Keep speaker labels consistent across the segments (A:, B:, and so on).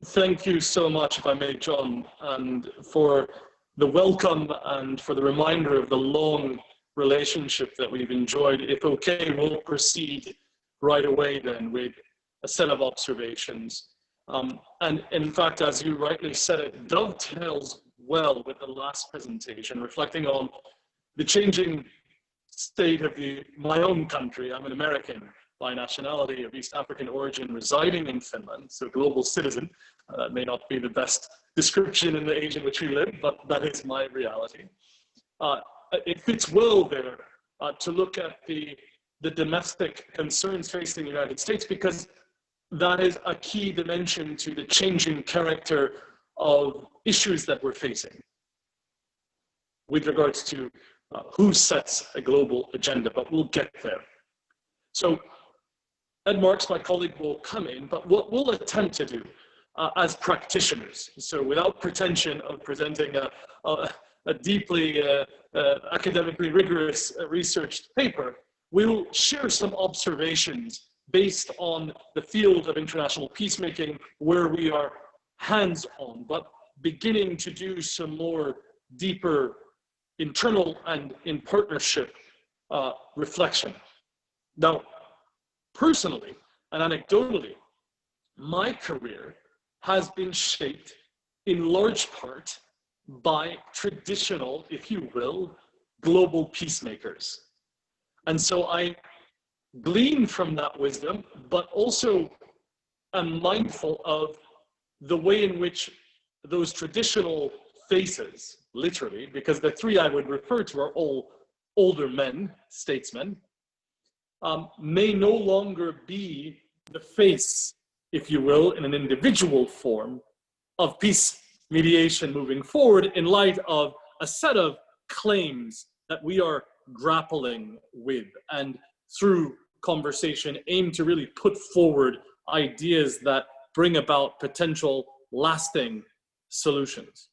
A: Thank you so much, if I may, John, and for the welcome and for the reminder of the long relationship that we've enjoyed. If okay, we'll proceed right away then with a set of observations. And in fact, as you rightly said, it dovetails well with the last presentation, reflecting on the changing state of my own country. I'm an American by nationality of East African origin, residing in Finland, so global citizen. That may not be the best description in the age in which we live, but that is my reality. It fits well there to look at the domestic concerns facing the United States, because that is a key dimension to the changing character of issues that we're facing with regards to who sets a global agenda, but we'll get there. So Ed Marques, my colleague, will come in, but what we'll attempt to do as practitioners, so without pretension of presenting a deeply academically rigorous researched paper, we'll share some observations based on the field of international peacemaking where we are hands-on, but beginning to do some more deeper internal and in partnership reflection. Now, personally and anecdotally, my career has been shaped in large part by traditional, if you will, global peacemakers. And so I glean from that wisdom, but also am mindful of the way in which those traditional faces, literally, because the three I would refer to are all older men, statesmen, may no longer be the face, if you will, in an individual form of peace mediation moving forward in light of a set of claims that we are grappling with, and through conversation aim to really put forward ideas that bring about potential lasting solutions.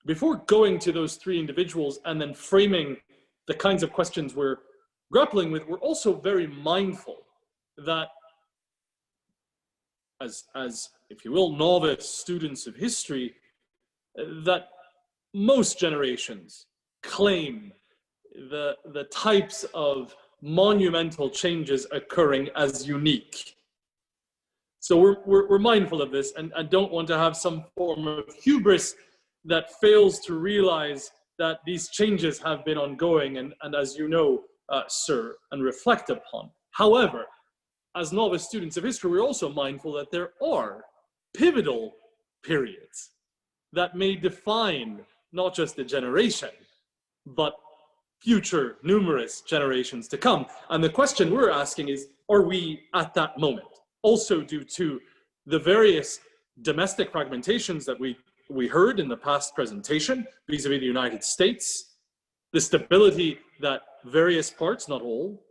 A: Before going to those three individuals and then framing the kinds of questions we're grappling with, we're also very mindful that as if you will, novice students of history, that most generations claim the types of monumental changes occurring as unique. So we're mindful of this, and don't want to have some form of hubris that fails to realize that these changes have been ongoing and as you know, sir, and reflect upon. However, as novice students of history, we're also mindful that there are pivotal periods that may define not just a generation, but future numerous generations to come. And the question we're asking is, are we at that moment? Also due to the various domestic fragmentations that we heard in the past presentation vis-a-vis the United States, the stability that various parts, not all,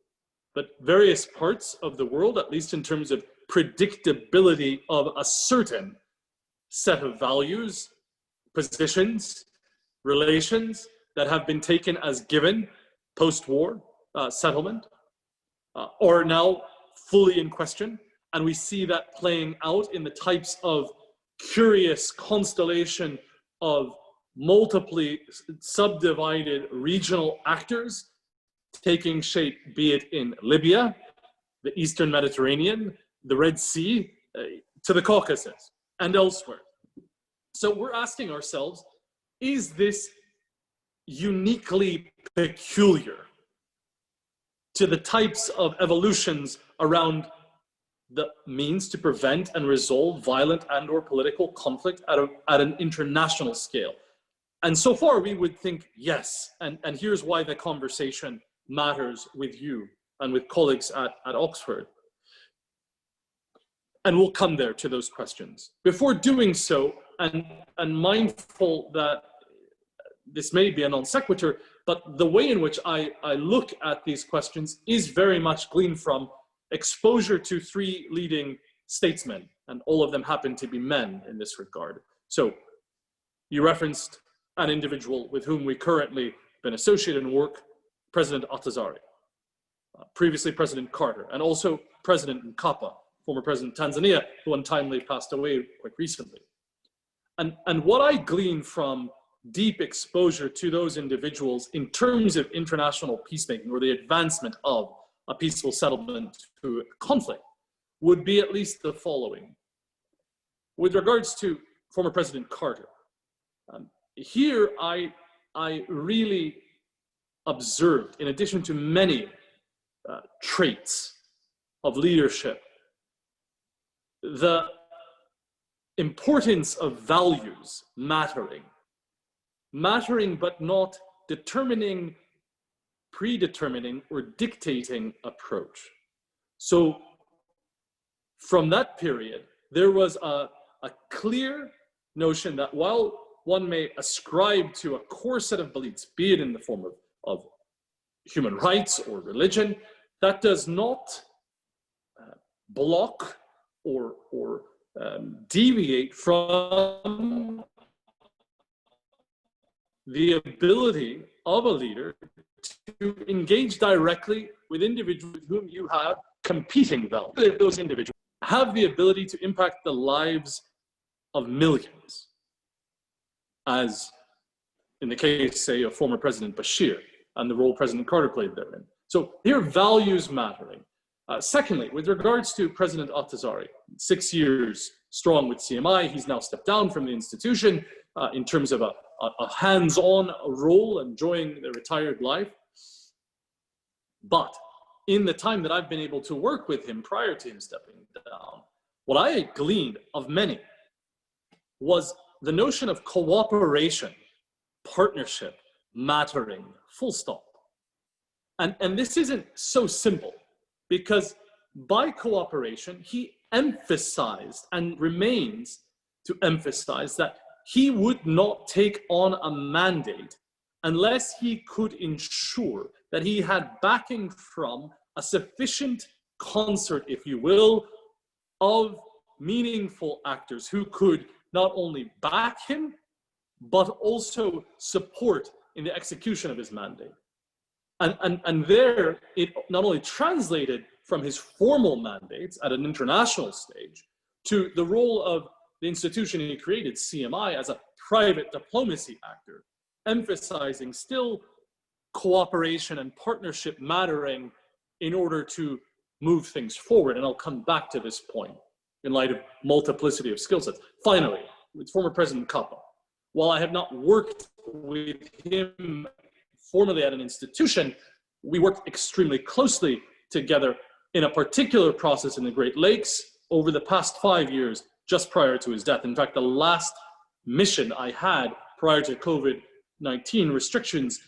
A: but various parts of the world, at least in terms of predictability of a certain set of values, positions, relations that have been taken as given post-war settlement, are now fully in question. And we see that playing out in the types of curious constellation of multiply subdivided regional actors taking shape, be it in Libya, the Eastern Mediterranean, the Red Sea, to the Caucasus, and elsewhere. So we're asking ourselves, is this uniquely peculiar to the types of evolutions around the means to prevent and resolve violent and/or political conflict at an international scale? And so far we would think yes, and here's why the conversation matters with you and with colleagues at Oxford. And we'll come there to those questions. Before doing so, and mindful that this may be a non sequitur, but the way in which I look at these questions is very much gleaned from exposure to three leading statesmen, and all of them happen to be men in this regard. So you referenced an individual with whom we currently been associated in work, President Altazari, previously President Carter, and also President Nkapa former President of Tanzania, who untimely passed away quite recently. And what I glean from deep exposure to those individuals in terms of international peacemaking or the advancement of a peaceful settlement to a conflict would be at least the following. With regards to former President Carter, here I really observed, in addition to many traits of leadership, the importance of values mattering but not determining, predetermining, or dictating approach. So from that period, there was a clear notion that while one may ascribe to a core set of beliefs, be it in the form of human rights or religion, that does not block or deviate from the ability of a leader to engage directly with individuals with whom you have competing values. Those individuals have the ability to impact the lives of millions, as in the case, say, of former President Bashir and the role President Carter played therein. So here, values mattering. Secondly, with regards to President Altazari, 6 years strong with CMI, he's now stepped down from the institution in terms of a hands-on role, enjoying the retired life. But in the time that I've been able to work with him prior to him stepping down, what I gleaned of many was the notion of cooperation, partnership, mattering, full stop. And this isn't so simple, because by cooperation, he emphasized and remains to emphasize that he would not take on a mandate unless he could ensure that he had backing from a sufficient concert, if you will, of meaningful actors who could not only back him, but also support in the execution of his mandate. And there, it not only translated from his formal mandates at an international stage to the role of the institution he created, CMI, as a private diplomacy actor, emphasizing still cooperation and partnership mattering in order to move things forward. And I'll come back to this point in light of multiplicity of skill sets. Finally, with former President Kakoma, while I have not worked with him formally at an institution, we worked extremely closely together in a particular process in the Great Lakes over the past 5 years, just prior to his death. In fact, the last mission I had prior to COVID-19 restrictions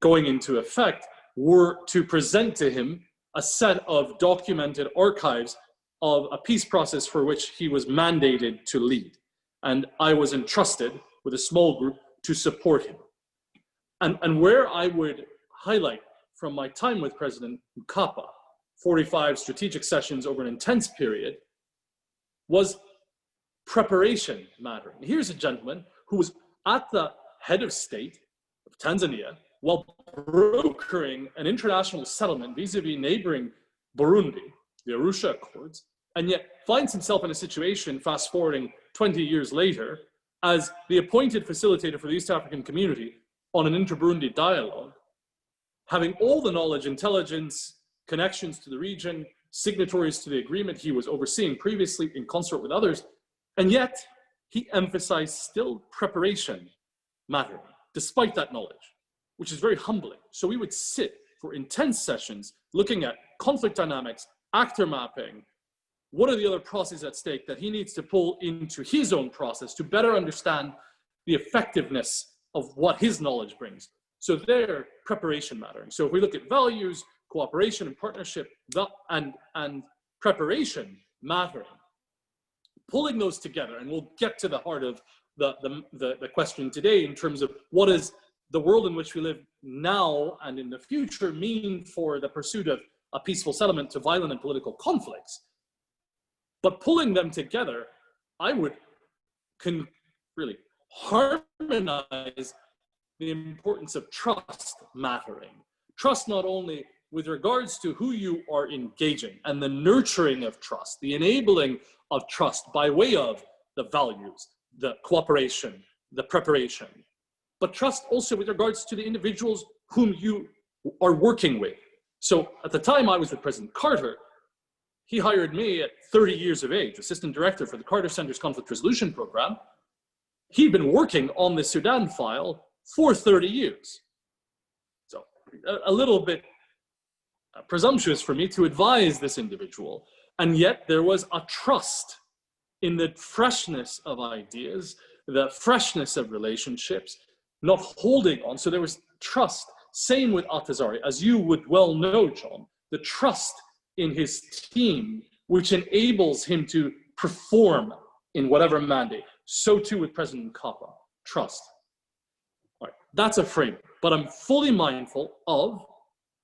A: going into effect were to present to him a set of documented archives of a peace process for which he was mandated to lead. And I was entrusted with a small group to support him. And where I would highlight from my time with President Mkapa, 45 strategic sessions over an intense period, was preparation mattering. Here's a gentleman who was at the head of state of Tanzania while brokering an international settlement vis-a-vis neighboring Burundi, the Arusha Accords, and yet finds himself in a situation, fast forwarding 20 years later, as the appointed facilitator for the East African community on an inter-Burundi dialogue, having all the knowledge, intelligence, connections to the region, signatories to the agreement he was overseeing previously in concert with others, and yet he emphasized still preparation mattering, despite that knowledge, which is very humbling. So we would sit for intense sessions looking at conflict dynamics, actor mapping, what are the other processes at stake that he needs to pull into his own process to better understand the effectiveness of what his knowledge brings. So there, preparation mattering. So if we look at values, cooperation and partnership, and preparation mattering, pulling those together, and we'll get to the heart of the question today in terms of what is the world in which we live now and in the future mean for the pursuit of a peaceful settlement to violent and political conflicts. But pulling them together, I would really harmonize the importance of trust mattering. Trust not only with regards to who you are engaging and the nurturing of trust, the enabling of trust by way of the values, the cooperation, the preparation, but trust also with regards to the individuals whom you are working with. So at the time I was with President Carter, he hired me at 30 years of age, assistant director for the Carter Center's conflict resolution program. He'd been working on the Sudan file for 30 years. So a little bit presumptuous for me to advise this individual. And yet there was a trust in the freshness of ideas, the freshness of relationships, not holding on. So there was trust. Same with Altazari, as you would well know, John, the trust in his team, which enables him to perform in whatever mandate. So too with President Kakoma, trust. All right, that's a frame, but I'm fully mindful of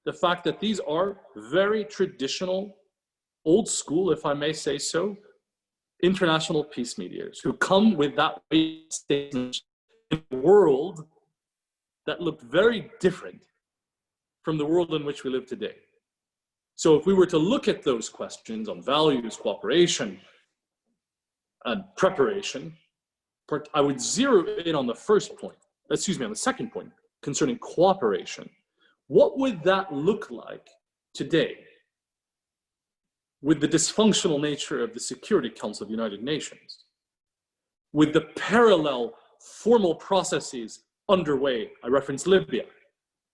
A: the fact that these are very traditional, old school, if I may say so, international peace mediators who come with that statement in a world that looked very different from the world in which we live today. So if we were to look at those questions on values, cooperation, and preparation, I would zero in on the first point, on the second point concerning cooperation. What would that look like today with the dysfunctional nature of the Security Council of the United Nations, with the parallel formal processes underway? I referenced Libya,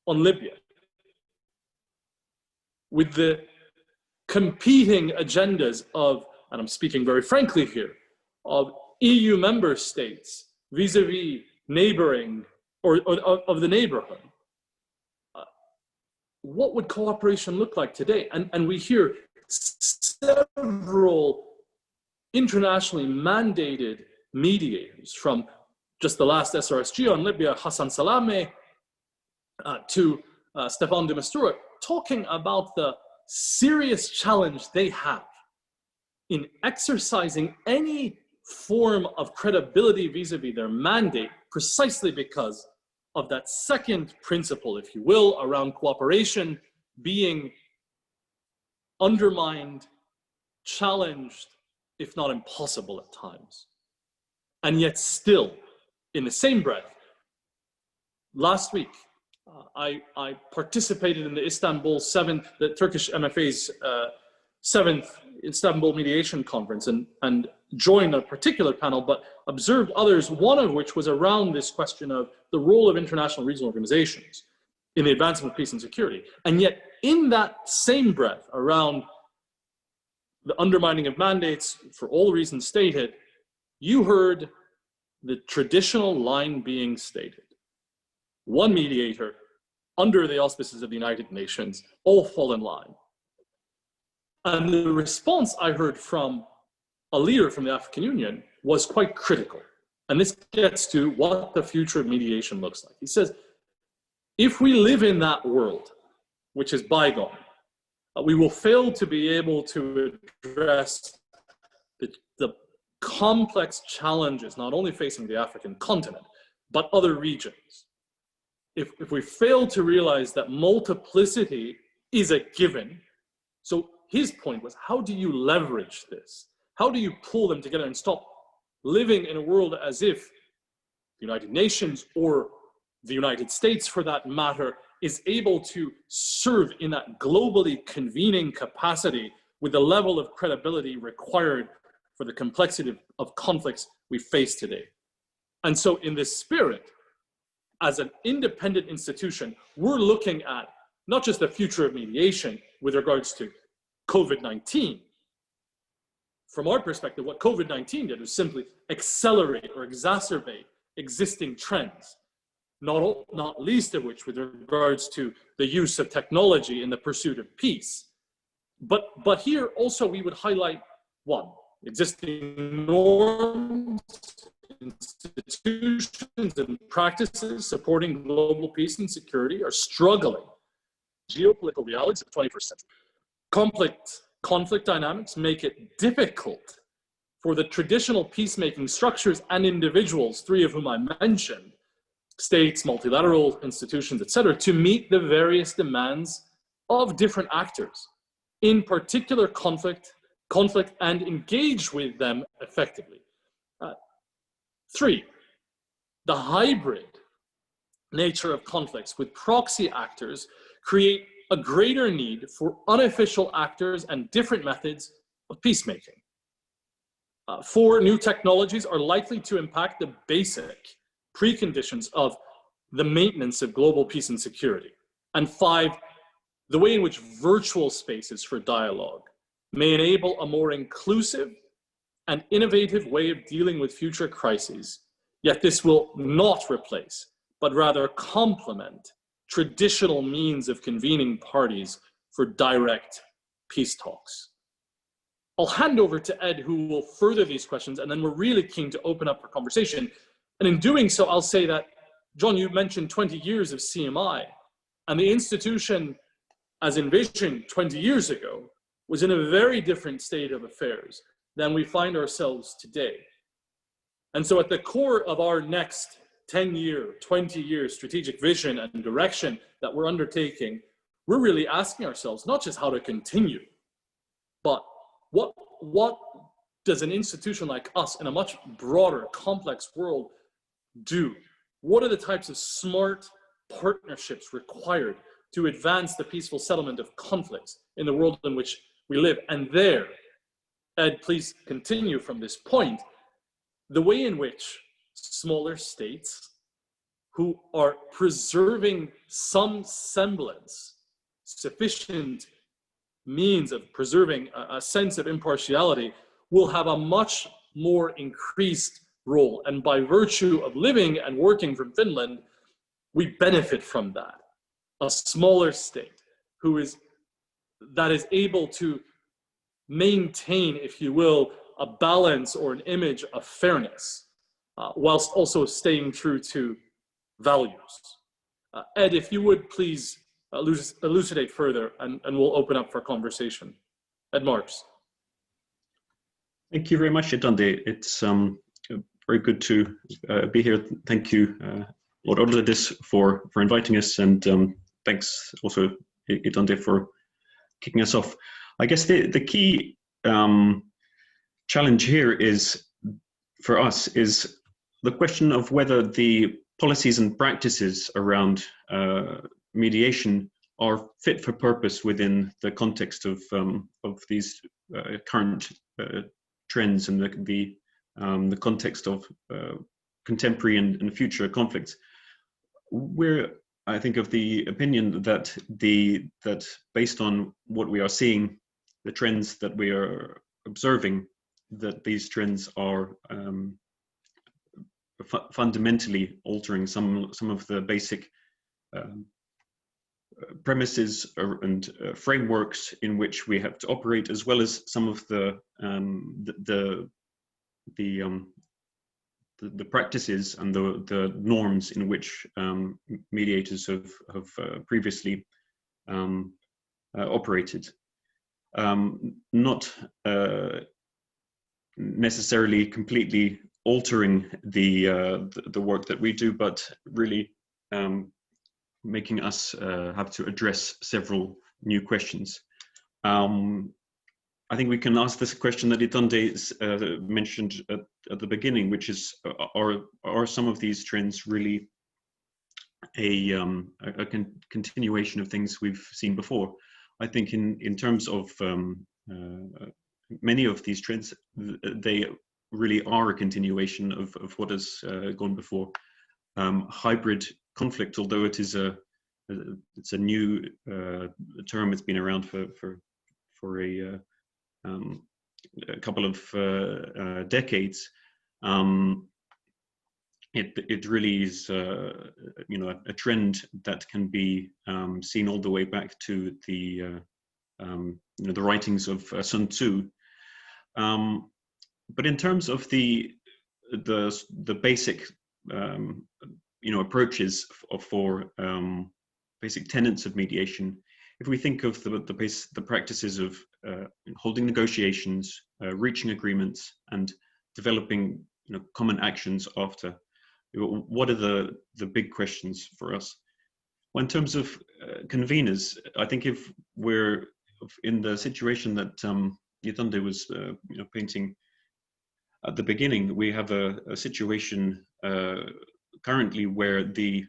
A: on Libya, with the competing agendas of, and I'm speaking very frankly here, of EU member states vis-a-vis neighboring or of the neighborhood. What would cooperation look like today? And we hear several internationally mandated mediators, from just the last SRSG on Libya, Hassan Salameh, to Stefan de Mistura, talking about the serious challenge they have in exercising any form of credibility vis-a-vis their mandate, precisely because of that second principle, if you will, around cooperation being undermined, challenged, if not impossible at times. And yet still, in the same breath, last week, I participated in the the Turkish MFA's 7th Istanbul Mediation Conference and joined a particular panel, but observed others, one of which was around this question of the role of international regional organizations in the advancement of peace and security. And yet in that same breath, around the undermining of mandates for all the reasons stated, you heard the traditional line being stated. One mediator, under the auspices of the United Nations, all fall in line. And the response I heard from a leader from the African Union was quite critical. And this gets to what the future of mediation looks like. He says, if we live in that world, which is bygone, we will fail to be able to address the complex challenges not only facing the African continent, but other regions. If we fail to realize that multiplicity is a given, so his point was, how do you leverage this? How do you pull them together and stop living in a world as if the United Nations, or the United States for that matter, is able to serve in that globally convening capacity with the level of credibility required for the complexity of conflicts we face today? And so in this spirit, as an independent institution, we're looking at not just the future of mediation with regards to COVID-19. From our perspective, what COVID-19 did was simply accelerate or exacerbate existing trends, not least of which with regards to the use of technology in the pursuit of peace. But here also we would highlight, one, existing norms, institutions and practices supporting global peace and security are struggling. Geopolitical realities of the 21st century. Conflict dynamics make it difficult for the traditional peacemaking structures and individuals, three of whom I mentioned, states, multilateral institutions, etc., to meet the various demands of different actors in particular conflict and engage with them effectively. 3, the hybrid nature of conflicts with proxy actors create a greater need for unofficial actors and different methods of peacemaking. 4, new technologies are likely to impact the basic preconditions of the maintenance of global peace and security. And 5, the way in which virtual spaces for dialogue may enable a more inclusive and innovative way of dealing with future crises, yet this will not replace, but rather complement traditional means of convening parties for direct peace talks. I'll hand over to Ed, who will further these questions, and then we're really keen to open up for conversation. And in doing so, I'll say that, John, you mentioned 20 years of CMI, and the institution, as envisioned 20 years ago, was in a very different state of affairs than we find ourselves today. And so at the core of our next 10-year, 20-year strategic vision and direction that we're undertaking, we're really asking ourselves not just how to continue, but what does an institution like us in a much broader, complex world do? What are the types of smart partnerships required to advance the peaceful settlement of conflicts in the world in which we live? And there, Ed, please continue from this point, the way in which smaller states who are preserving some semblance, sufficient means of preserving a sense of impartiality, will have a much more increased role. And by virtue of living and working from Finland, we benefit from that. A smaller state that is able to maintain, if you will, a balance or an image of fairness, whilst also staying true to values. Ed, if you would please elucidate further, and we'll open up for conversation. Ed Marques.
B: Thank you very much, Itonde. It's very good to be here. Thank you, Lord Odledis, for inviting us, and thanks also, Itonde, for kicking us off. I guess the key challenge here is, for us, is the question of whether the policies and practices around mediation are fit for purpose within the context of these current trends and the context of contemporary and future conflicts. We're, I think, of the opinion that based on what we are seeing, the trends that we are observing, that these trends are fundamentally altering some of the basic premises and frameworks in which we have to operate, as well as some of the practices and the norms in which mediators have previously operated. Not necessarily completely altering the work that we do, but really making us have to address several new questions. I think we can ask this question that Itonde mentioned at the beginning, which is, are some of these trends really a continuation of things we've seen before? I think in terms of many of these trends, they really are a continuation of what has gone before. Hybrid conflict, although it's a new term, it's been around for a couple of decades. It really is a trend that can be seen all the way back to the writings of Sun Tzu. But in terms of the basic approaches for basic tenets of mediation, if we think of the practices of holding negotiations, reaching agreements, and developing common actions after, what are the big questions for us? Well, in terms of conveners, I think if we're in the situation that Itonde was painting at the beginning, we have a situation currently where the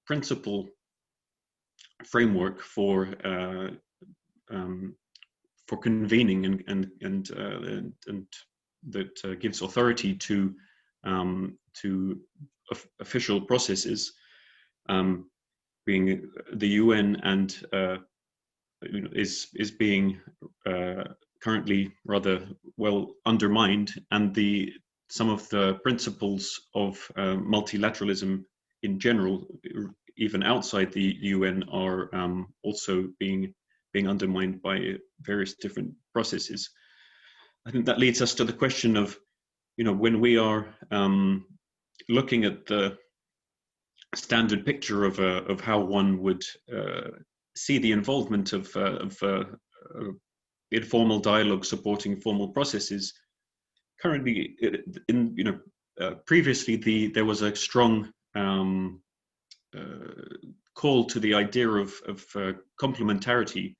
B: principal framework for convening and that gives authority to official processes, being the UN, and is being currently rather well undermined, and some of the principles of multilateralism in general, even outside the UN, are also being undermined by various different processes. I think that leads us to the question of, when we are looking at the standard picture of how one would see the involvement of informal dialogue supporting formal processes. Currently, previously there was a strong call to the idea of complementarity.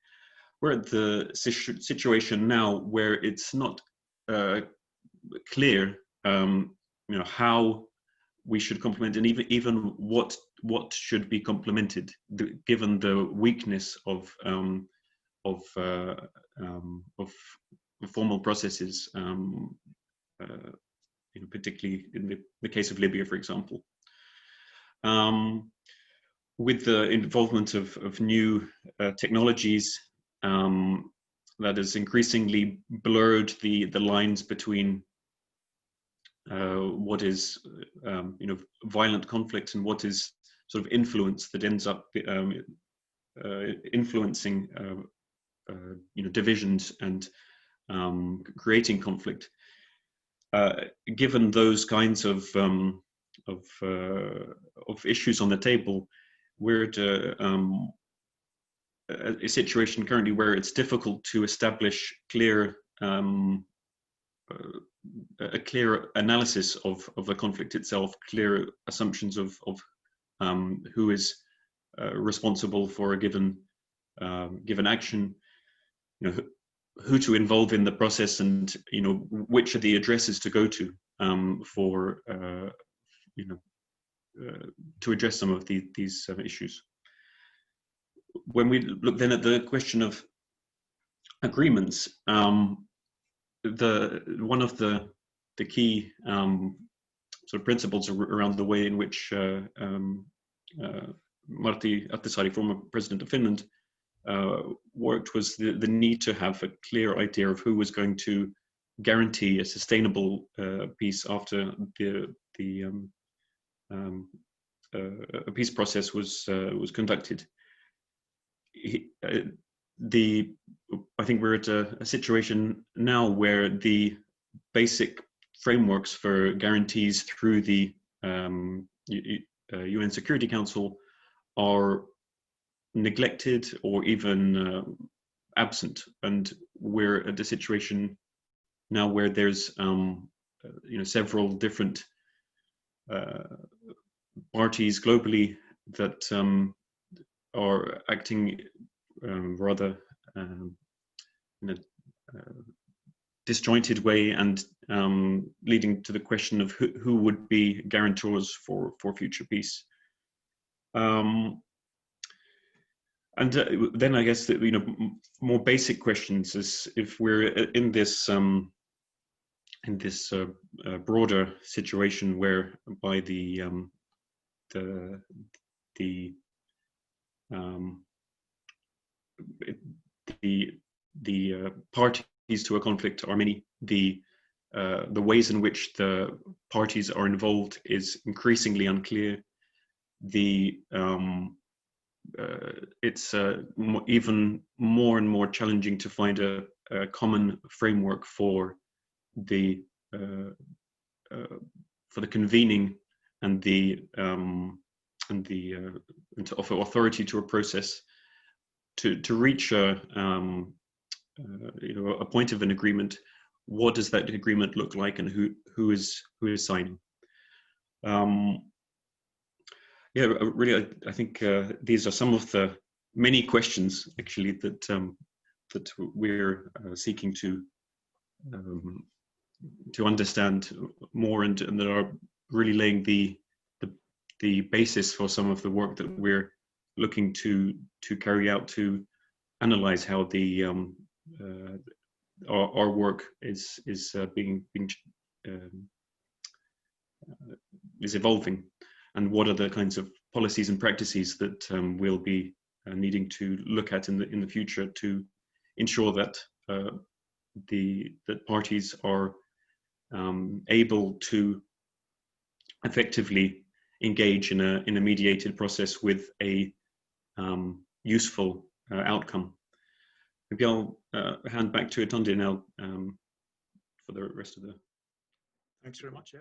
B: We're at the situation now where it's not clear, how we should complement, and even what should be complemented, given the weakness of formal processes, particularly in the case of Libya, for example. With the involvement of new technologies, that has increasingly blurred the lines between what is violent conflict and what is sort of influence that ends up influencing divisions and creating conflict. Given those kinds of issues on the table, we're at a situation currently where it's difficult to establish a clear analysis of the conflict itself, clear assumptions of who is responsible for a given action, who to involve in the process, and which are the addresses to go to for to address some of these issues. When we look then at the question of agreements, one of the key sort of principles around the way in which Martti Ahtisaari, former president of Finland, worked was the need to have a clear idea of who was going to guarantee a sustainable peace after a peace process was conducted. I think we're at a situation now where the basic frameworks for guarantees through the UN Security Council are neglected or even absent, and we're at a situation now where there's several different parties globally that are acting rather in a disjointed way, and leading to the question of who would be guarantors for future peace. And then I guess that more basic questions is, if we're in this broader situation whereby the parties to a conflict are many, the ways in which the parties are involved is increasingly unclear. It's even more and more challenging to find a common framework for the convening and to offer authority to a process to reach a point of an agreement. What does that agreement look like, and who is signing? Yeah, really, I think these are some of the many questions actually that that we're seeking to understand more, and that are really laying the basis for some of the work that we're looking to carry out to analyze how the our work is evolving, and what are the kinds of policies and practices that we'll be needing to look at in the future to ensure that that parties are able to effectively engage in a mediated process with a useful outcome. Maybe I'll hand back to Itonde now for the rest of the.
C: Thanks very much. Yeah.